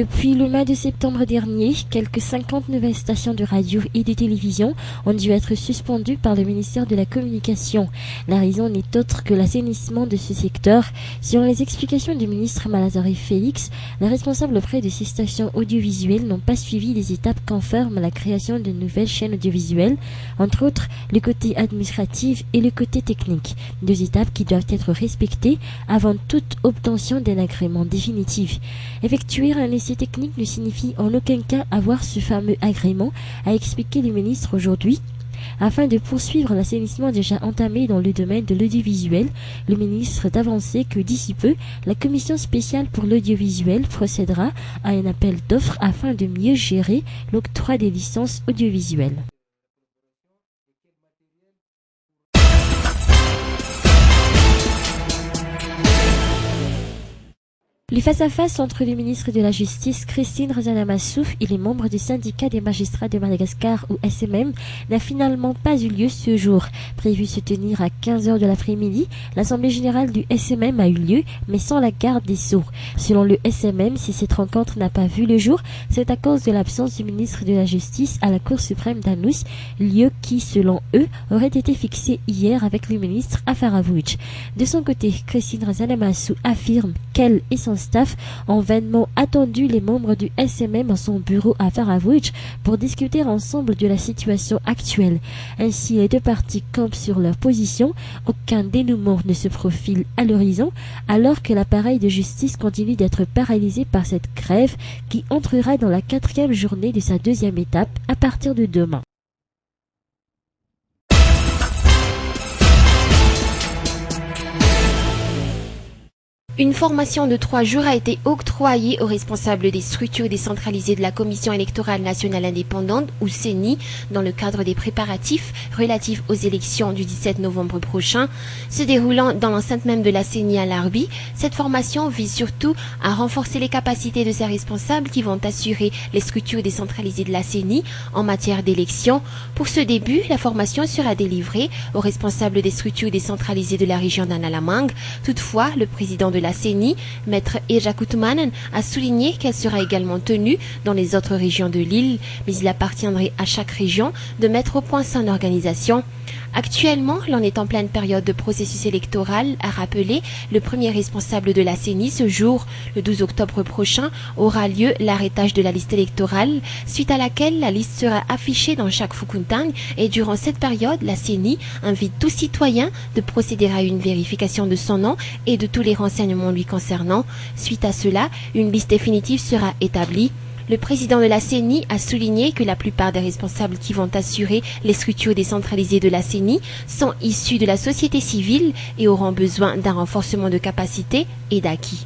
Depuis le mois de septembre dernier, quelques 50 nouvelles stations de radio et de télévision ont dû être suspendues par le ministère de la Communication. La raison n'est autre que l'assainissement de ce secteur. Selon les explications du ministre Malazari Félix, les responsables auprès de ces stations audiovisuelles n'ont pas suivi les étapes qu'enferme la création de nouvelles chaînes audiovisuelles, entre autres le côté administratif et le côté technique. Deux étapes qui doivent être respectées avant toute obtention d'un agrément définitif. Effectuer un essai technique ne signifie en aucun cas avoir ce fameux agrément, a expliqué le ministre aujourd'hui. Afin de poursuivre l'assainissement déjà entamé dans le domaine de l'audiovisuel, le ministre d'avancer que d'ici peu, la commission spéciale pour l'audiovisuel procédera à un appel d'offres afin de mieux gérer l'octroi des licences audiovisuelles. Le face-à-face entre le ministre de la Justice, Christine Rosana Massouf, et les membres du syndicat des magistrats de Madagascar, ou SMM, n'a finalement pas eu lieu ce jour. Prévu se tenir à 15h de l'après-midi, l'Assemblée générale du SMM a eu lieu, mais sans la garde des Sceaux. Selon le SMM, si cette rencontre n'a pas vu le jour, c'est à cause de l'absence du ministre de la Justice à la Cour suprême d'Anous, lieu qui, selon eux, aurait été fixé hier avec le ministre Afaravouch. De son côté, Christine Rosana Massouf affirme qu'elle et son staff ont vainement attendu les membres du SMM à son bureau à Faravouch pour discuter ensemble de la situation actuelle. Ainsi, les deux parties campent sur leur position, aucun dénouement ne se profile à l'horizon, alors que l'appareil de justice continue d'être paralysé par cette grève qui entrera dans la 4e journée de sa 2e étape à partir de demain. Une formation de 3 jours a été octroyée aux responsables des structures décentralisées de la Commission électorale nationale indépendante, ou CENI, dans le cadre des préparatifs relatifs aux élections du 17 novembre prochain. Se déroulant dans l'enceinte même de la CENI à Larbi, cette formation vise surtout à renforcer les capacités de ces responsables qui vont assurer les structures décentralisées de la CENI en matière d'élections. Pour ce début, la formation sera délivrée aux responsables des structures décentralisées de la région d'Analamang. Toutefois, le président de la CENI, Maître Eja Koutmanen, a souligné qu'elle sera également tenue dans les autres régions de l'île, mais il appartiendrait à chaque région de mettre au point son organisation. Actuellement, l'on est en pleine période de processus électoral, a rappelé le premier responsable de la CENI. Ce jour, le 12 octobre prochain, aura lieu l'arrêtage de la liste électorale, suite à laquelle la liste sera affichée dans chaque Fukuntang, et durant cette période, la CENI invite tout citoyen de procéder à une vérification de son nom et de tous les renseignements lui concernant. Suite à cela, une liste définitive sera établie. Le président de la CENI a souligné que la plupart des responsables qui vont assurer les structures décentralisées de la CENI sont issus de la société civile et auront besoin d'un renforcement de capacité et d'acquis.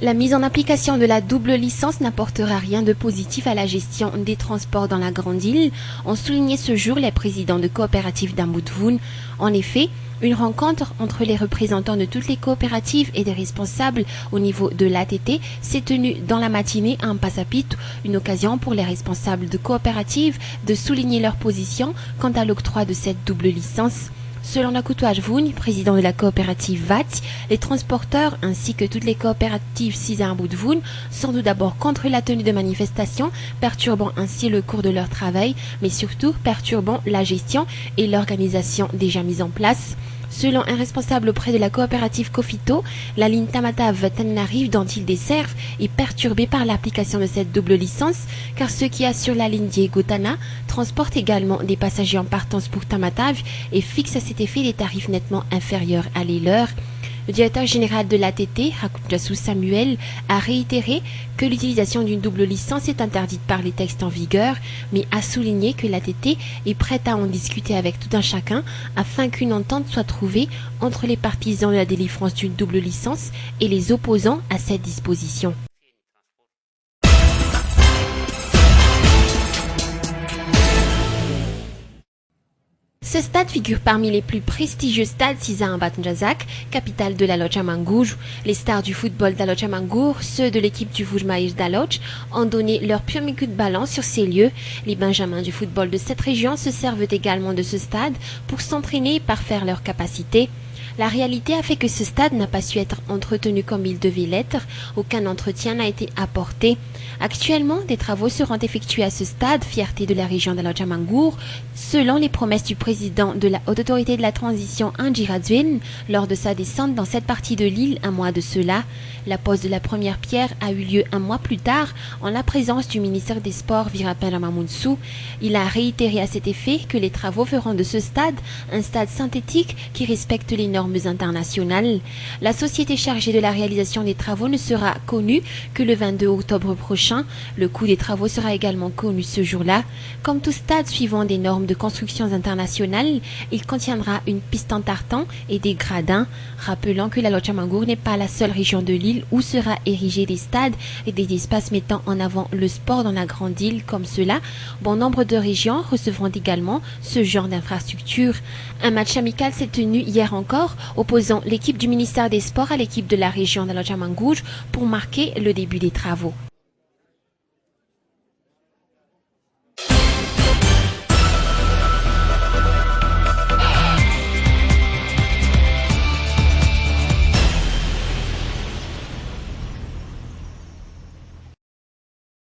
La mise en application de la double licence n'apportera rien de positif à la gestion des transports dans la Grande Île, ont souligné ce jour les présidents de coopératives d'Amboudvoun. En effet, une rencontre entre les représentants de toutes les coopératives et des responsables au niveau de l'ATT s'est tenue dans la matinée à Mpasapit, une occasion pour les responsables de coopératives de souligner leur position quant à l'octroi de cette double licence. Selon Nakutouaj Voun, président de la coopérative VAT, les transporteurs ainsi que toutes les coopératives CISA Amboudvoun sont tout d'abord contre la tenue de manifestations, perturbant ainsi le cours de leur travail, mais surtout perturbant la gestion et l'organisation déjà mise en place. Selon un responsable auprès de la coopérative Cofito, la ligne Tamatav-Tanarive dont ils desservent est perturbée par l'application de cette double licence, car ceux qui assurent la ligne Diego-Tana transportent également des passagers en partance pour Tamatav et fixent à cet effet des tarifs nettement inférieurs à les leurs. Le directeur général de l'ATT, Rakutjasu Samuel, a réitéré que l'utilisation d'une double licence est interdite par les textes en vigueur, mais a souligné que l'ATT est prête à en discuter avec tout un chacun afin qu'une entente soit trouvée entre les partisans de la délivrance d'une double licence et les opposants à cette disposition. Ce stade figure parmi les plus prestigieux stades CISA en Batnjazak, capitale de la Loch Amangour. Les stars du football d'Aloch Amangour, ceux de l'équipe du Vujmaïr d'Aloch, ont donné leur premier coup de ballon sur ces lieux. Les benjamins du football de cette région se servent également de ce stade pour s'entraîner et parfaire leurs capacités. La réalité a fait que ce stade n'a pas su être entretenu comme il devait l'être. Aucun entretien n'a été apporté. Actuellement, des travaux seront effectués à ce stade, fierté de la région de l'Odjamangour, selon les promesses du président de la Haute Autorité de la Transition, Anji Radzuin, lors de sa descente dans cette partie de l'île un mois de cela. La pose de la première pierre a eu lieu un mois plus tard, en la présence du ministère des Sports, Virapin Ramamounsou. Il a réitéré à cet effet que les travaux feront de ce stade un stade synthétique qui respecte les normes internationales. La société chargée de la réalisation des travaux ne sera connue que le 22 octobre prochain. Le coût des travaux sera également connu ce jour-là. Comme tout stade suivant des normes de construction internationales, il contiendra une piste en tartan et des gradins. Rappelant que la L'Odjamangour n'est pas la seule région de l'île où sera érigé des stades et des espaces mettant en avant le sport dans la grande île comme cela. Bon nombre de régions recevront également ce genre d'infrastructure. Un match amical s'est tenu hier encore, opposant l'équipe du ministère des Sports à l'équipe de la région de L'Odjamangour pour marquer le début des travaux.